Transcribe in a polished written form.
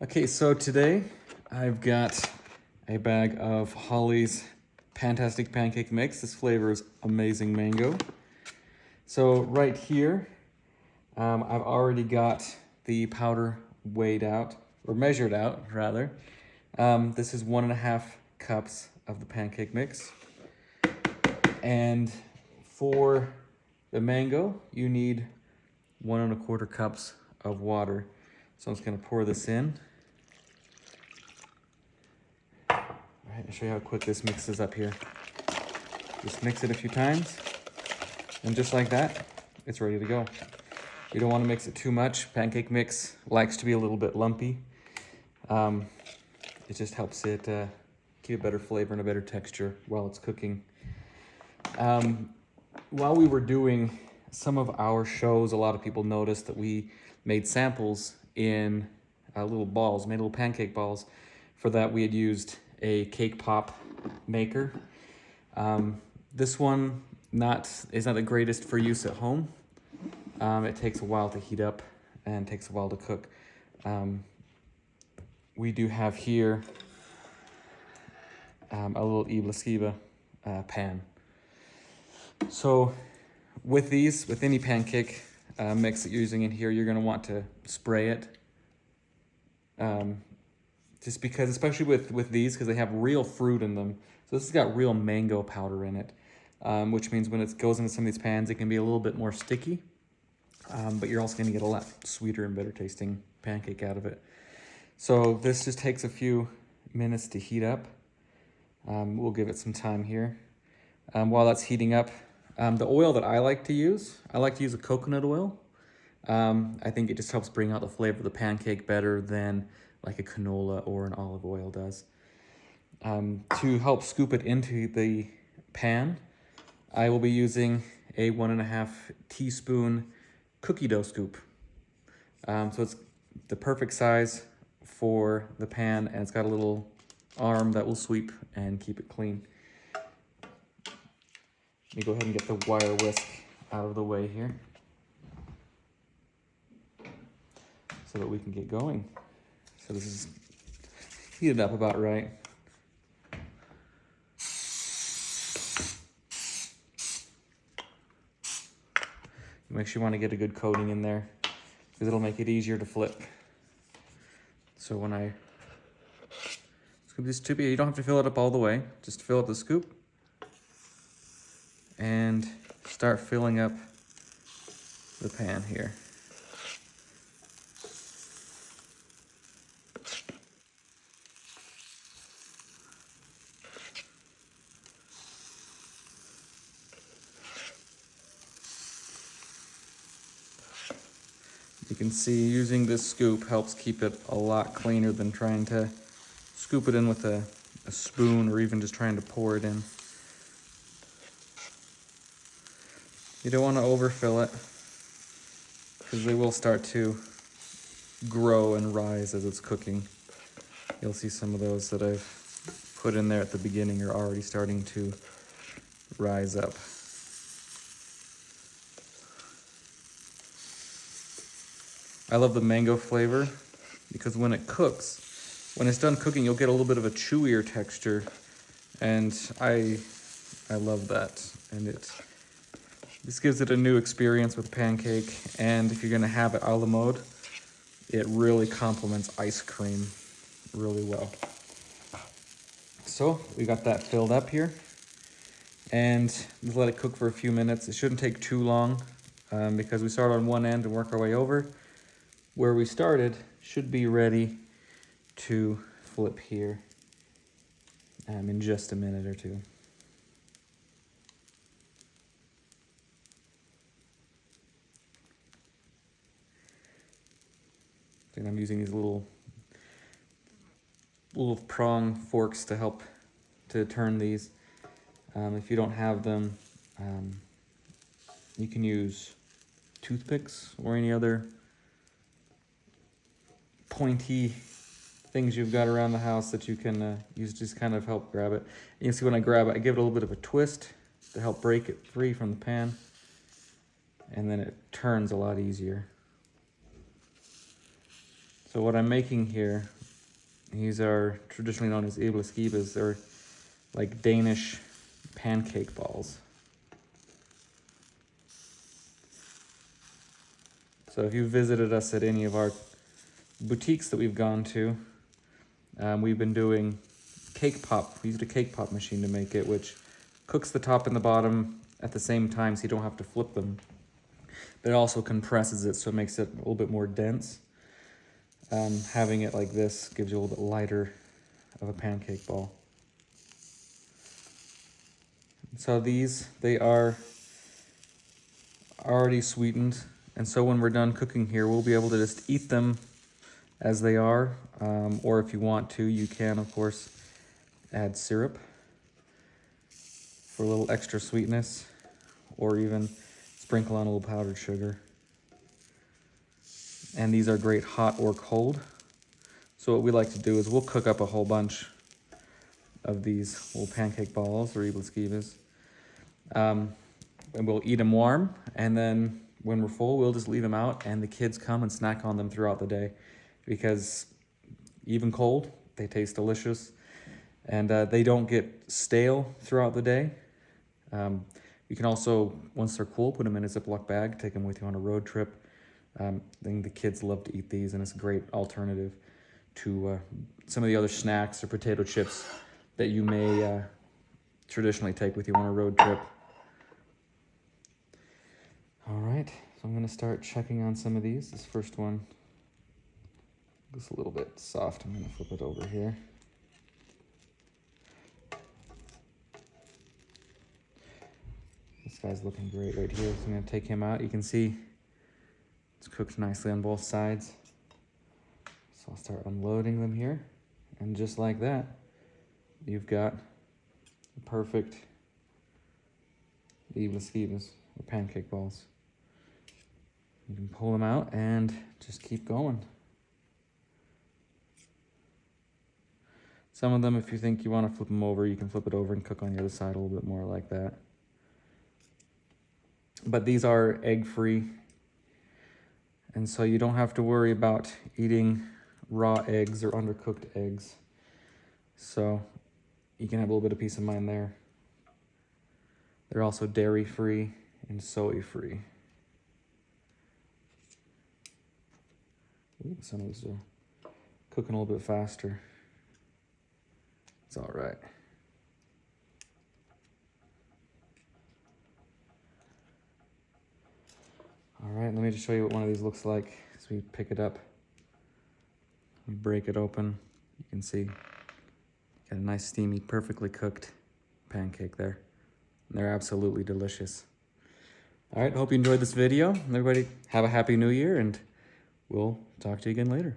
Okay, so today I've got a bag of Holly's Pantastic Pancake Mix. This flavor is amazing mango. So right here, I've already got the powder weighed out, or measured out rather. This is 1.5 cups of the pancake mix. And for the mango, you need 1.25 cups of water. So I'm just gonna pour this in. All right, I'll show you how quick this mixes up here. Just mix it a few times, and just like that, it's ready to go. You don't want to mix it too much. Pancake mix likes to be a little bit lumpy. It just helps it keep a better flavor and a better texture while it's cooking. While we were doing some of our shows, a lot of people noticed that we made samples in little balls, made little pancake balls. For that, we had used a cake pop maker. This one is not the greatest for use at home. It takes a while to heat up and takes a while to cook. We do have here a little Aebleskiver pan. So with any pancake mix that you're using in here, you're going to want to spray it. Just because, especially with these, because they have real fruit in them. So this has got real mango powder in it, which means when it goes into some of these pans, it can be a little bit more sticky. But you're also going to get a lot sweeter and better tasting pancake out of it. So this just takes a few minutes to heat up. We'll give it some time here. While that's heating up, the oil that I like to use a coconut oil. I think it just helps bring out the flavor of the pancake better than like a canola or an olive oil does. To help scoop it into the pan, I will be using a 1.5 teaspoon cookie dough scoop. So it's the perfect size for the pan, and it's got a little arm that will sweep and keep it clean. Let me go ahead and get the wire whisk out of the way here so that we can get going. So this is heated up about right. Make sure you want to get a good coating in there because it'll make it easier to flip. So when I scoop this tube, you don't have to fill it up all the way. Just fill up the scoop and start filling up the pan here. You can see using this scoop helps keep it a lot cleaner than trying to scoop it in with a spoon or even just trying to pour it in. You don't want to overfill it because they will start to grow and rise as it's cooking. You'll see some of those that I've put in there at the beginning are already starting to rise up. I love the mango flavor because when it cooks, when it's done cooking, you'll get a little bit of a chewier texture, and I love that. And this gives it a new experience with pancake, and if you're gonna have it a la mode, it really complements ice cream really well. So we got that filled up here, and just let it cook for a few minutes. It shouldn't take too long because we start on one end and work our way over. Where we started should be ready to flip here in just a minute or two. And I'm using these little prong forks to help to turn these. If you don't have them, you can use toothpicks or any other pointy things you've got around the house that you can use to just kind of help grab it. And you see when I grab it, I give it a little bit of a twist to help break it free from the pan, and then it turns a lot easier. So what I'm making here, these are traditionally known as Æbleskivers. They're like Danish pancake balls. So if you visited us at any of our boutiques that we've gone to, we've been doing cake pop. We used a cake pop machine to make it, which cooks the top and the bottom at the same time, so you don't have to flip them. But it also compresses it, so it makes it a little bit more dense. Having it like this gives you a little bit lighter of a pancake ball. So these, they are already sweetened. And so when we're done cooking here, we'll be able to just eat them as they are. Or if you want to, you can, of course, add syrup for a little extra sweetness, or even sprinkle on a little powdered sugar. And these are great hot or cold. So what we like to do is we'll cook up a whole bunch of these little pancake balls or Æbleskivers. And we'll eat them warm, and then when we're full, we'll just leave them out, and the kids come and snack on them throughout the day, because even cold, they taste delicious, and they don't get stale throughout the day. You can also, once they're cool, put them in a Ziploc bag, take them with you on a road trip. I think the kids love to eat these, and it's a great alternative to some of the other snacks or potato chips that you may traditionally take with you on a road trip. All right, so I'm gonna start checking on some of these. This first one looks a little bit soft. I'm gonna flip it over here. This guy's looking great right here. So I'm gonna take him out. You can see it's cooked nicely on both sides. So I'll start unloading them here. And just like that, you've got the perfect Æbleskivers, or pancake balls. You can pull them out and just keep going. Some of them, if you think you want to flip them over, you can flip it over and cook on the other side a little bit more like that. But these are egg-free, and so you don't have to worry about eating raw eggs or undercooked eggs. So you can have a little bit of peace of mind there. They're also dairy-free and soy-free. Ooh, some of these are cooking a little bit faster. It's all right. All right, let me just show you what one of these looks like as we pick it up. We break it open. You can see got a nice steamy, perfectly cooked pancake there. And they're absolutely delicious. All right, hope you enjoyed this video. Everybody have a happy new year, and we'll talk to you again later.